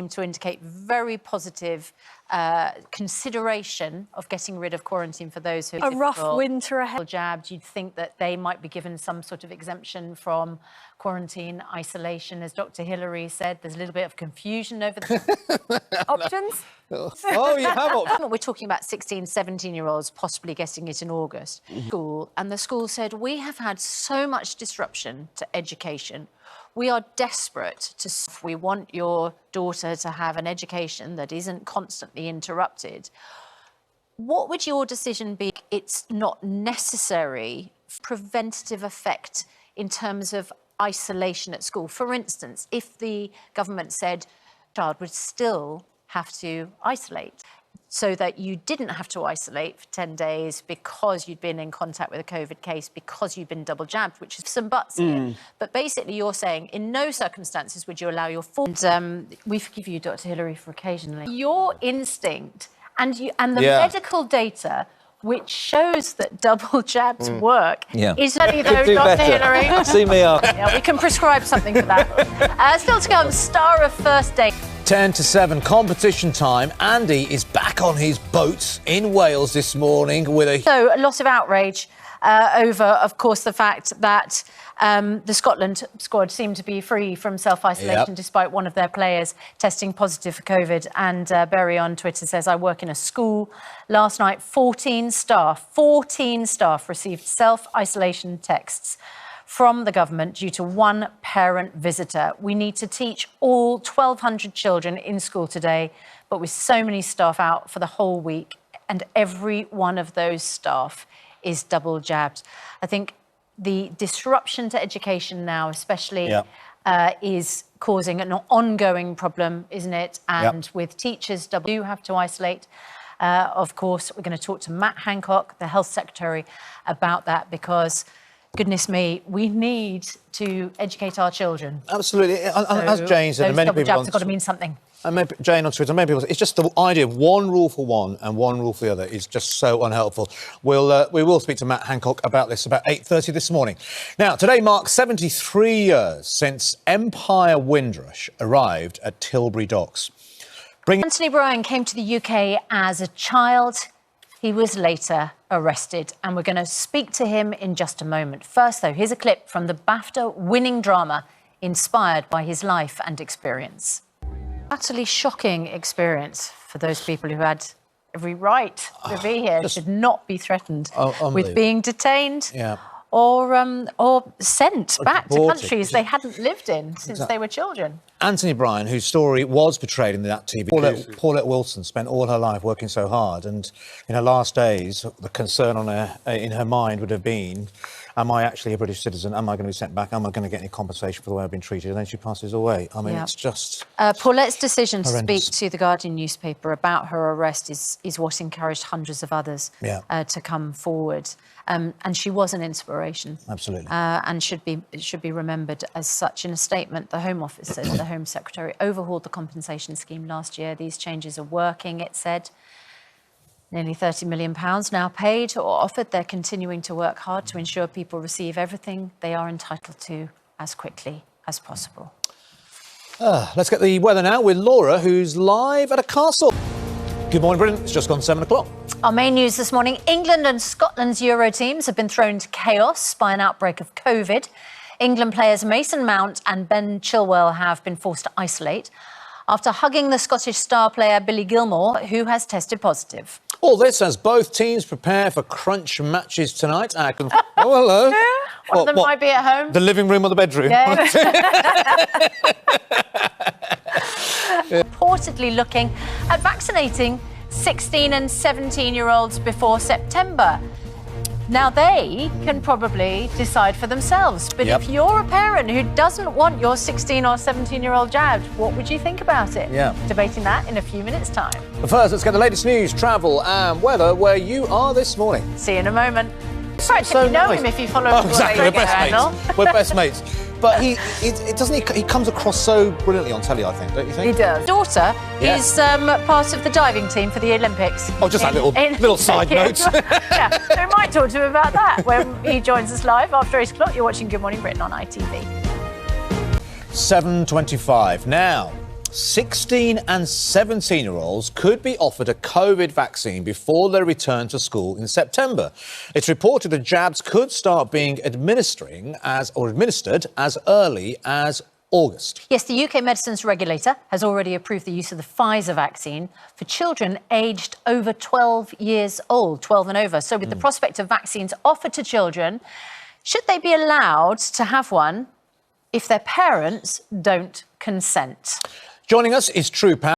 seem to indicate very positive consideration of getting rid of quarantine for those who are a rough winter ahead. Jabbed, you'd think that they might be given some sort of exemption from quarantine isolation. As Dr. Hillary said, there's a little bit of confusion over the Options? Oh, you have options. We're talking about 16, 17-year-olds possibly getting it in August. School, and the school said, we have had so much disruption to education. We are desperate to... We want your daughter to have an education that isn't constantly interrupted. What would your decision be? It's not necessary preventative effect in terms of isolation at school. For instance, if the government said child would still have to isolate, so that you didn't have to isolate for 10 days because you'd been in contact with a COVID case, because you'd been double jabbed, which is some buts here. But basically you're saying in no circumstances would you allow your full... And we forgive you, Dr. Hillary, for occasionally. Your instinct and the medical data which shows that double jabs work is only though, Dr. Hillary. See me up. Yeah, we can prescribe something for that. Still to come, star of first day. 10 to 7, competition time. Andy is back on his boat in Wales this morning with a... So, a lot of outrage over, of course, the fact that the Scotland squad seemed to be free from self-isolation despite one of their players testing positive for COVID. And Berry on Twitter says, I work in a school. Last night, 14 staff received self-isolation texts from the government due to one parent visitor. We need to teach all 1,200 children in school today, but with so many staff out for the whole week, and every one of those staff is double jabbed. I think the disruption to education now, especially, is causing an ongoing problem, isn't it? And with teachers, do have to isolate. Of course, we're going to talk to Matt Hancock, the Health Secretary, about that, because goodness me, we need to educate our children. Absolutely. As Jane said, and many people have got to mean something. And maybe Jane on Twitter, many people, it's just the idea of one rule for one and one rule for the other is just so unhelpful. We will speak to Matt Hancock about this about 8:30 this morning. Now, today marks 73 years since Empire Windrush arrived at Tilbury Docks. Anthony Bryan came to the UK as a child. He was later arrested, and we're going to speak to him in just a moment. First, though, here's a clip from the BAFTA-winning drama inspired by his life and experience. Utterly shocking experience for those people who had every right to be here, should not be threatened with being detained or sent back to countries they hadn't lived in since they were children. Anthony Bryan, whose story was portrayed in that TV. Paulette Wilson spent all her life working so hard, and in her last days, the concern in her mind would have been, am I actually a British citizen? Am I going to be sent back? Am I going to get any compensation for the way I've been treated? And then she passes away. I mean, it's just Paulette's decision horrendous. to speak to the Guardian newspaper about her arrest is what encouraged hundreds of others to come forward. And she was an inspiration. Absolutely. And should be remembered as such. In a statement, the Home Office said the Home Secretary overhauled the compensation scheme last year. These changes are working, it said. Nearly £30 million now paid or offered. They're continuing to work hard to ensure people receive everything they are entitled to as quickly as possible. Let's get the weather now with Laura, who's live at a castle. Good morning, Britain. It's just gone 7 o'clock. Our main news this morning, England and Scotland's Euro teams have been thrown to chaos by an outbreak of COVID. England players Mason Mount and Ben Chilwell have been forced to isolate after hugging the Scottish star player Billy Gilmour, who has tested positive. All this as both teams prepare for crunch matches tonight. Oh, hello. One of them might be at home. The living room or the bedroom? Yeah. Reportedly looking at vaccinating 16 and 17-year-olds before September. Now, they can probably decide for themselves. But if you're a parent who doesn't want your 16 or 17-year-old jabbed, what would you think about it? Debating that in a few minutes' time. But first, let's get the latest news, travel and weather where you are this morning. See you in a moment. You know him if you follow him. Exactly, we're best mates. We're best mates. But he comes across so brilliantly on telly, I think, don't you think? He does. Daughter is part of the diving team for the Olympics. Oh, just that little side note. So we might talk to him about that when he joins us live after 8 o'clock. You're watching Good Morning Britain on ITV. 7:25. Now, 16 and 17-year-olds could be offered a COVID vaccine before they return to school in September. It's reported the jabs could start being administered as early as August. Yes, the UK medicines regulator has already approved the use of the Pfizer vaccine for children aged over 12 years old, 12 and over. So with the prospect of vaccines offered to children, should they be allowed to have one if their parents don't consent? Joining us is True Power.